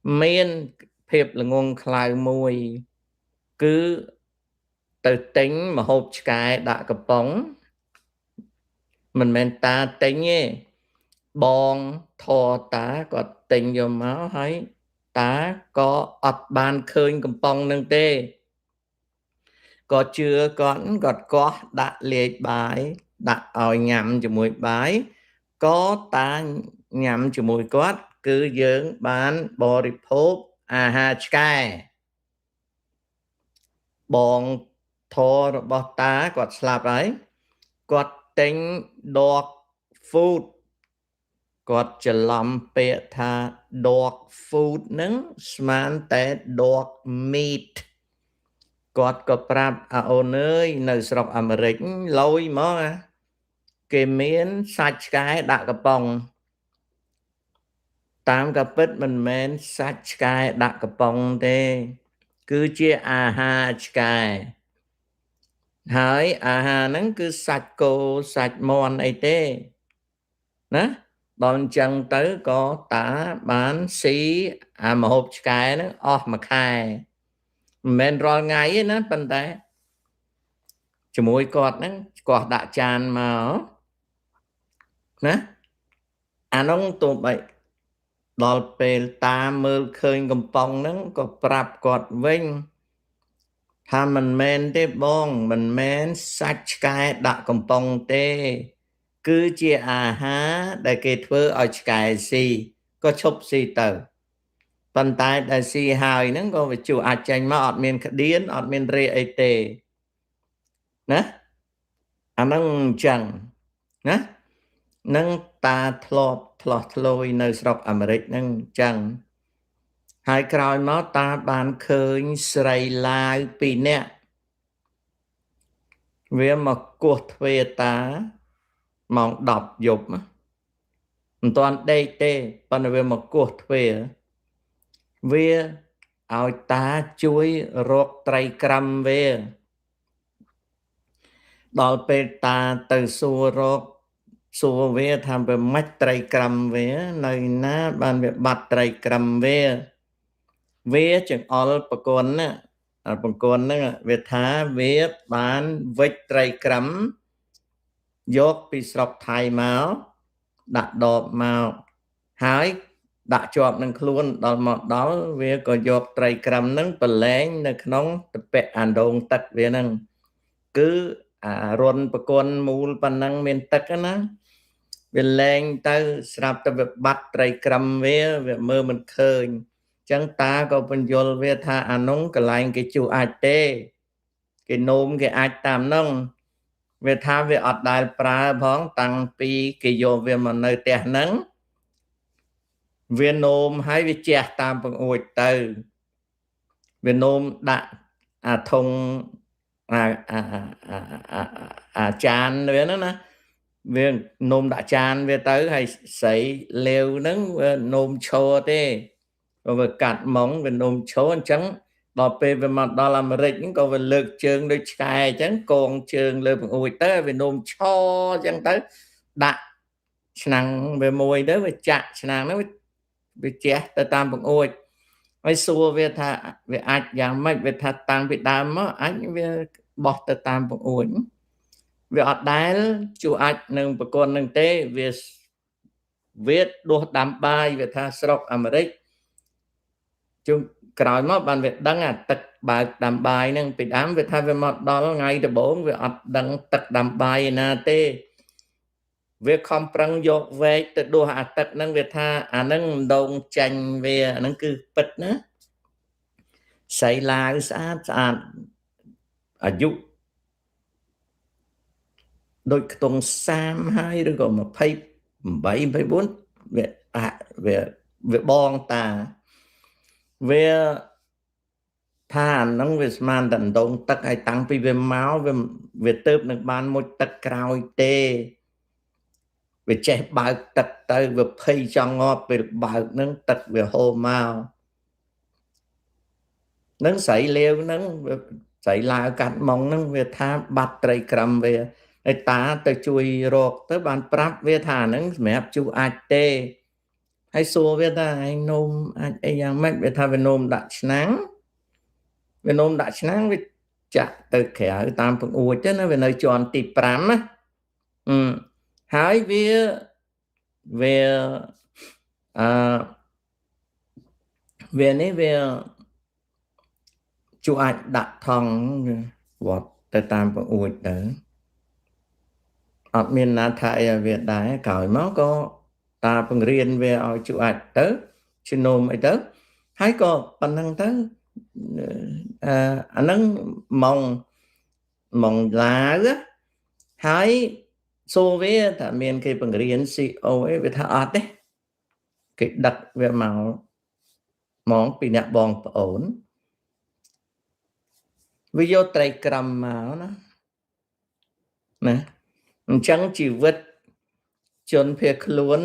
miên phép là ngôn khai mùi cứ từ tính mà hộp cái đã cặp bóng mình men ta tính nhé bong thò tá có tình vô máu thấy tá có ọt bàn khơi cầm bong nâng tê có chưa con gọt có đã liệt bài đã ở nhằm cho mùi bái có ta nhằm cho mùi quát cứ dưỡng bán bò rịp hốp ha chkai bong thò bò tá gọt slap ấy gọt tính đọc food គាត់ច្រឡំពាក្យថា dog food ហ្នឹងស្មានតែ dog meat គាត់ក៏ប្រាប់អូនអើយនៅស្រុកអាមេរិកលយមកគេមានសាច់ឆ្កែដាក់កំប៉ុងតាមក៏ពិតមិនមែនសាច់ឆ្កែដាក់កំប៉ុងទេគឺជាអាហារឆ្កែហើយអាហារហ្នឹងគឺសាច់គោសាច់មាន់អីទេណាបើអញ្ចឹងទៅក៏តាបានស៊ីអាម្ហូបឆ្កែហ្នឹងអស់មួយខែមិនមែនរាល់ថ្ងៃទេណាប៉ុន្តែជាមួយគាត់ហ្នឹងគាត់ដាក់ចានមកណាអានោះទោះបីដល់ពេលតាមើលឃើញកំប៉ុងហ្នឹងក៏ប្រាប់គាត់វិញថាមិនមែនទេបងមិនមែនសាច់ឆ្កែដាក់កំប៉ុងទេគឺជាអាហារដែលគេធ្វើឲ្យឆ្កែស៊ីក៏ឈប់ស៊ីទៅប៉ុន្តែដែលស៊ីហើយហ្នឹងក៏វាជួអាចចេញមកអត់មានក្តៀនអត់មានរេអីទេណាអាហ្នឹងអញ្ចឹងណានឹងតាធ្លាប់ឆ្លោះឆ្លោយនៅស្រុកអាមេរិកហ្នឹងអញ្ចឹងហើយក្រោយមកតាបានឃើញស្រីឡាវ2នាក់វាមកគោះទ្វេតាម៉ោង10យប់មិនទាន់ដេកទេប៉ុន្តែវាមកគោះទ្វេវាឲ្យតាជួយរកត្រីក្រាំវាដល់ពេលតាទៅសួររកសួរវាថាវាមិនត្រីក្រាំវានៅណាបានវាបាត់ត្រីក្រាំវាចង្អុលប្រគន់ណាប្រគន់ហ្នឹងវាថាវាបានវិចត្រីក្រាំយកពីស្រុកថៃមកដាក់ដបមកហើយដាក់ជាប់នឹងខ្លួនដល់មកដល់វាក៏យកត្រីក្រាំហ្នឹងប្រឡែងនៅក្នុងទឹកពាក់អាដងទឹកវាហ្នឹងគឺអារុនប្រគន់មូលប៉ុណ្ណឹងមានទឹកណាវាលែងទៅស្រាប់តែវាបាត់ត្រីក្រាំវាមើលមិនឃើញចឹងតាក៏បញ្យល់វាថាអានោះកន្លែងគេជួអាចទេគេនោមគេអាចតាមនោះវាថាវាអត់ដែលប្រើផងតាំងពីគេយកវាមកនៅផ្ទះហ្នឹងវានោមហើយវាជះតាមបង្អួចទៅវានោមដាក់អាធុងអាចានវាហ្នឹងណាវានោមដាក់ចានវាទៅហើយស្រីលាវហ្នឹងវានោមឈរទេវាកាត់ម៉ងវានោមឈរអញ្ចឹងដល់ពេលវាមកដល់អាមេរិកហ្នឹងក៏វាលើកជើងដូចឆ្កែអញ្ចឹងកងជើងលើបង្អួចទៅវានោមឈរអញ្ចឹងទៅដាក់ឆ្នាំងវាមួយទៅវាចាក់ឆ្នាំងហ្នឹងវាជះទៅតាមបង្អួចហើយសួរវាថាវាអាចយ៉ាងម៉េចវាថាតាំងពីដើមមកអាចវាបោះទៅតាមបង្អួចវាអត់ដែលជួអាចនឹងប្រគល់នឹងទេវាដួសដាំបាយវាថាស្រុកអាមេរិកជុំក្រោយមកបានវាដឹងអាទឹកបើកដាំបាយហ្នឹងពីដើមវាថាវាមកដល់ថ្ងៃដំបូងវាអត់ដឹងទឹកដាំបាយឯណាទេវាខំប្រឹងយកវែកទៅដួសអាទឹកហ្នឹងវាថាអាហ្នឹងមិនដងចាញ់វាអាហ្នឹងគឺពិតណាស្រីឡាវស្អាតអាយុដូចខ្ទង់30ហើយឬក៏28 24វាបងតាវាថាអាហ្នឹងវាស្មានតែដងទឹកហើយតាំងពីវាមកវាទៅនឹងបានមុជទឹកក្រោយទេវាចេះបើកទឹកទៅវាភ័យចង់ងាប់ពេលបើកហ្នឹងទឹកវាហូរមកនឹងស្រីលាវហ្នឹងស្រីឡាវកាត់ម៉ងហ្នឹងវាថាបាត់ត្រីក្រាំវាហើយតាទៅជួយរកទៅបានប្រាប់វាថាហ្នឹងសម្រាប់ជួអាចទេ hay xua với ta hay nôm ai yang mất về tha về nôm đặt nắng về nôm đặt nắng với chặt từ khẻ tam phần u chứ nó về nơi chọn tịp pram á hái về à, về này về chú ảnh đặt thằng vọt từ tam phần u đó ở miền Nam Thái Việt Đại cởi máu có ta phần riêng về ở chú ảnh tới chú nôm ấy tới hay có phần năng tới anh nâng mong lá á hay so với ta miền cái phần riêng CO ấy về thà ạt đấy cái đặt về màu món bị nhạc bong ổn ví dụ trai cầm màu nó nè chẳng chỉ vứt chôn phía luôn